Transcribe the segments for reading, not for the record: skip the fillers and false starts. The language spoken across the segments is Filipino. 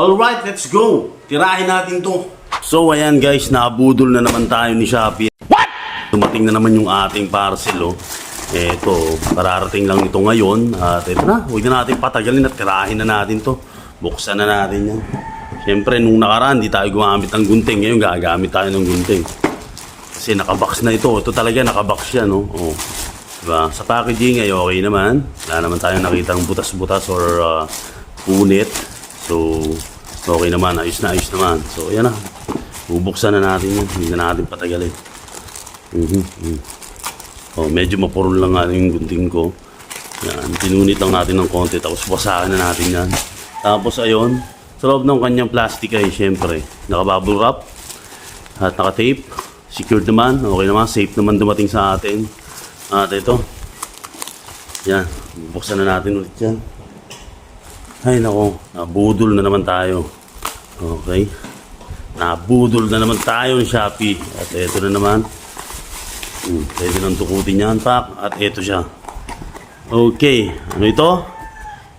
Alright, let's go! Tirahin natin to. So ayan guys, nabudol na naman tayo ni Shopee. What? Dumating na naman yung ating parcel. Eto, kararating lang ito ngayon. At ito na, huwag na natin patagalin at tirahin na natin to. Buksan na natin yan. Siyempre, nung nakaraan, di tayo gumamit ng gunting. Ngayon, gagamit tayo ng gunting. Kasi nakabox na ito. Ito talaga nakabox siya, no? Oh. Diba? Sa packaging ay okay naman. Wala naman tayo nakitang butas-butas or punit. So, okay naman. Ayos naman. So, ayan na. Bubuksan na natin yan. Hindi na natin patagalin. Oh, medyo mapurol lang nga yung gunting ko. Yan. Pinunit lang natin ng konti. Tapos basahan na natin yan. Tapos, ayun. Sa loob ng kanyang plastic ay, syempre, naka-bubble wrap. At naka-tape. Secured naman. Okay naman. Safe naman dumating sa atin. At ito. Yan. Bubuksan na natin ulit yan. Ay nako, nabudol na naman tayo. Okay. Nabudol na naman tayo ng Shopee. At ito na naman. Pwede nang tukutin yan, pak. At ito siya. Okay. Ano ito?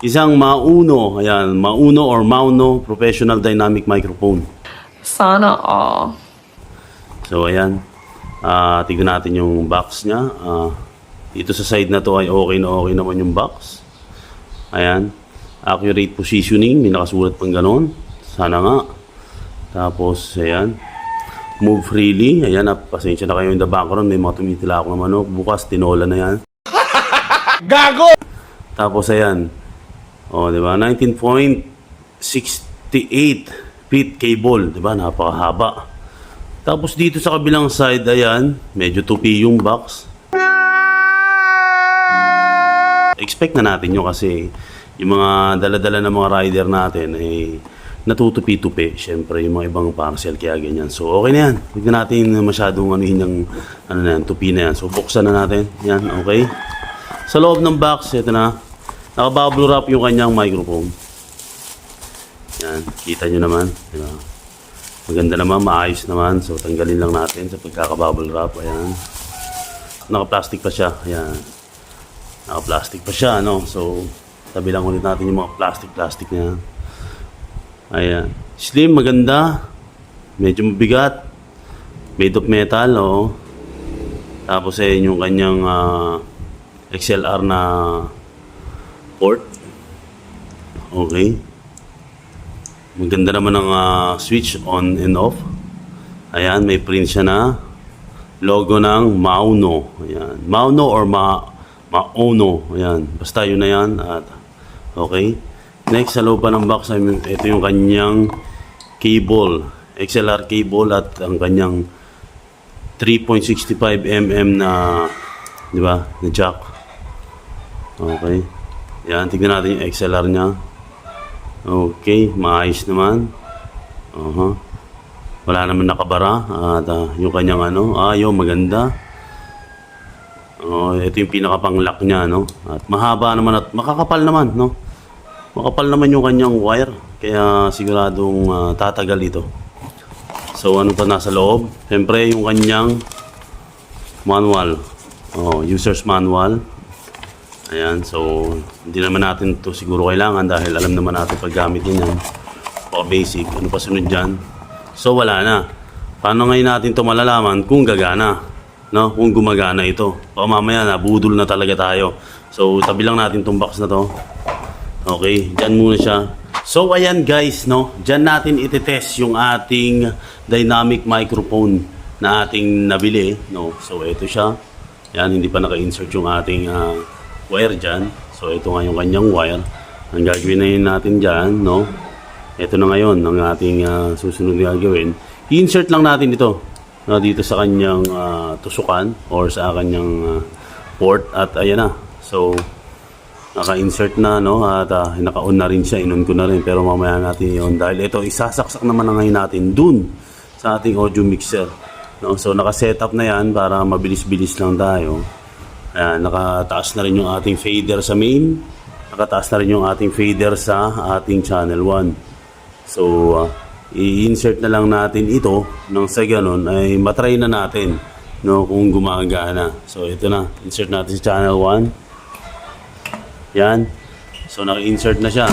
Isang Mauno. Ayan, Mauno or Mauno Professional Dynamic Microphone. Sana all. So ayan. Tignan natin yung box niya. Dito sa side na to ay okay naman yung box. Ayan. Accurate positioning, may nakasulat pang ganon. Sana nga. Tapos, ayan. Move freely. Ayan, pasensya na kayo in the background. May mga tumitila ako ng manok. Bukas, tinola na yan. Gago! Tapos, ayan. O, diba? 19.68 feet cable. Diba? Napakahaba. Tapos, dito sa kabilang side, ayan. Medyo tupi yung box. Expect na natin yun kasi yung mga dala-dala ng mga rider natin ay natutupi-tupi. Siyempre, yung mga ibang parcel kaya ganyan. So, okay na yan. Huwag na natin masyadong anuhin yung tupi na yan. So, buksan na natin. Yan, okay. Sa loob ng box, ito na. Naka-bubble wrap yung kanyang microphone. Yan, kita nyo naman. Diba? Maganda naman, maayos naman. So, tanggalin lang natin sa pagkaka-bubble wrap. Ayan. Naka-plastic pa siya. Ayan. Naka-plastic pa siya, no? So, tabi lang ulit natin yung mga plastic niya. Ayan. Slim, maganda. Medyo mabigat. Made of metal, oh. Tapos ayan yung kanyang XLR na port. Okay. Maganda naman ang switch on and off. Ayan, may print siya na logo ng Mauno. Ayan. Mauno or Mauno. Ayan. Basta yun na yan. At okay. Next, sa loob pa ng box, ito yung kanyang cable. XLR cable at ang kanyang 3.65mm na, di ba, na jack. Okay. Yan, tignan natin yung XLR niya. Okay, maayos naman. Wala naman nakabara. At yung kanyang yung maganda. Ito yung pinakapang-lock niya, no? At mahaba naman at makakapal naman, no? Makapal naman yung kanyang wire. Kaya siguradong tatagal ito. So, ano pa nasa loob? Siyempre, yung kanyang manual. User's manual. Ayan, so, hindi naman natin ito siguro kailangan dahil alam naman natin paggamit niyan. O basic. Ano pa sunod dyan? So, wala na. Paano ngayon natin ito malalaman kung gagana? No? Kung gumagana ito. O mamaya na, budol na talaga tayo. So, tabi lang natin itong box na to. Okay, dyan muna siya. So, ayan guys, no? Dyan natin itetest yung ating dynamic microphone na ating nabili, no? So, ito siya. Yan, hindi pa naka-insert yung ating wire dyan. So, ito nga yung kanyang wire. Ang gagawin na yun natin dyan, no? Ito na ngayon ang ating susunod na gagawin. I-insert lang natin ito. Dito sa kanyang tusukan or sa kanyang port. At ayan na. So, naka-insert na, no? At naka-on na rin siya, in-on ko na rin, pero mamaya natin yun dahil ito isasaksak naman na ngayon natin dun sa ating audio mixer, no? So naka-setup na yan para mabilis-bilis lang tayo. Ayan, nakataas na rin yung ating fader sa main, nakataas na rin yung ating fader sa ating channel 1. So i-insert na lang natin ito nang sa ganun ay matry na natin, no, kung gumagana. So ito na, insert natin sa channel 1. Yan. So, naka-insert na siya.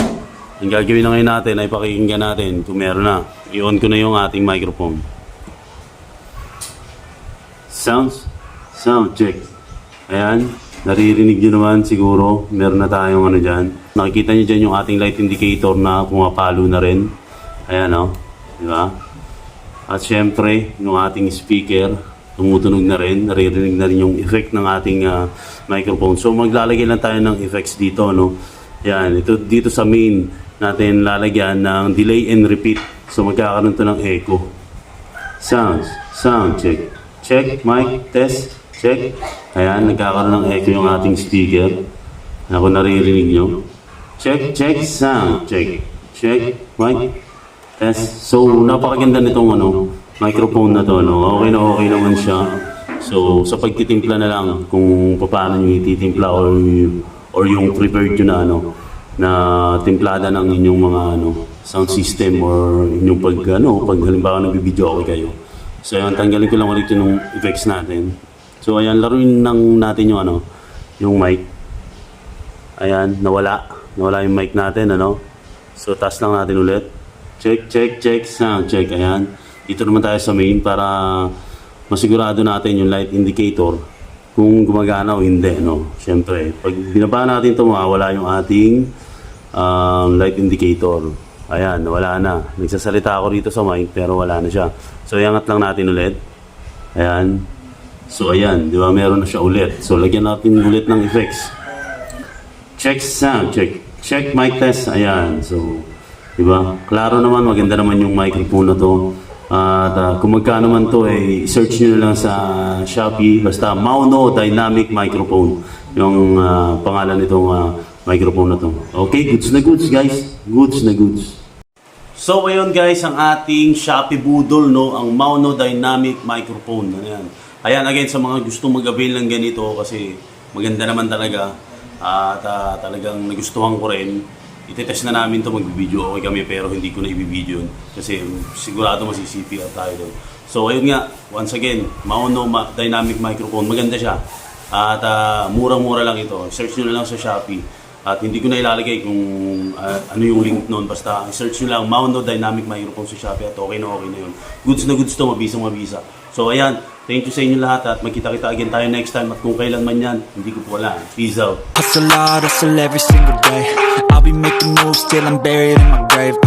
ang gagawin na ngayon natin ay pakikinggan natin kung meron na. I-on ko na yung ating microphone. Sound check. Ayan, naririnig nyo naman siguro. Meron na tayong ano dyan. Nakikita nyo dyan yung ating light indicator na pumapalo na rin. Ayan o, di ba? At syempre, yung ating speaker, tumutunog na rin. Naririnig na rin yung effect ng ating microphone. So maglalagay lang tayo ng effects dito, no? Yan, ito dito sa main natin lalagyan ng delay and repeat. So magkakaroon to ng echo. Sound check. Check, mic, test, check. Ayan, nagkakaroon ng echo yung ating speaker. Ako naririnig nyo. Check, sound, check. Check, mic, test. So, napakaganda nitong microphone na to. No? Okay naman siya. So, sa pagtitimpla na lang kung paano nyo ititimpla or yung prepared nyo na na timplada ng inyong mga sound system or inyong pag halimbawa nagbibideo okay kayo. So ayan, tanggalin ko lang ulit yung effects natin. So ayan, laruin lang natin yung mic. Ayan, nawala yung mic natin, So taas lang natin ulit. Check, sound check. Ayan, dito naman tayo sa main para masigurado natin yung light indicator kung gumagana o hindi, Siyempre, pag binaba natin ito, mawawala yung ating light indicator. Ayan, wala na. Nagsasalita ako dito sa mic pero wala na siya. So, iangat lang natin ulit. Ayan. So, ayan. Di ba? Meron na siya ulit. So, lagyan natin ulit ng effects. Check sound. Check mic test. Ayan. So, di ba? Klaro naman. Maganda naman yung microphone na to. At kung magkano man to, search nyo na lang sa Shopee. Basta Mauno Dynamic Microphone. Yung pangalan nitong microphone na to. Okay, goods na goods, guys. Goods na goods. So, ayun guys, ang ating Shopee Budol, ang Mauno Dynamic Microphone. Ayan, again, sa mga gustong mag-avail ng ganito kasi maganda naman talaga. At talagang nagustuhan ko rin. Itetest na namin to, mag-video okay kami pero hindi ko na i-video kasi sigurado masisipi tayo doon. So ayun nga, once again, Mauno Dynamic Microphone, maganda siya. At murang-mura lang ito. Search nyo na lang sa Shopee. At hindi ko na ilalagay kung ano yung link noon. Basta search nyo lang Mauno Dynamic Microphone sa Shopee at okay na yun. Goods na goods to, mabisa. So ayan, thank you sa inyo lahat at magkita-kita again tayo next time at kung kailan man yan, hindi ko po alam. Peace out. Hustle hard, hustle every single day. I'll be making moves till I'm buried in my grave.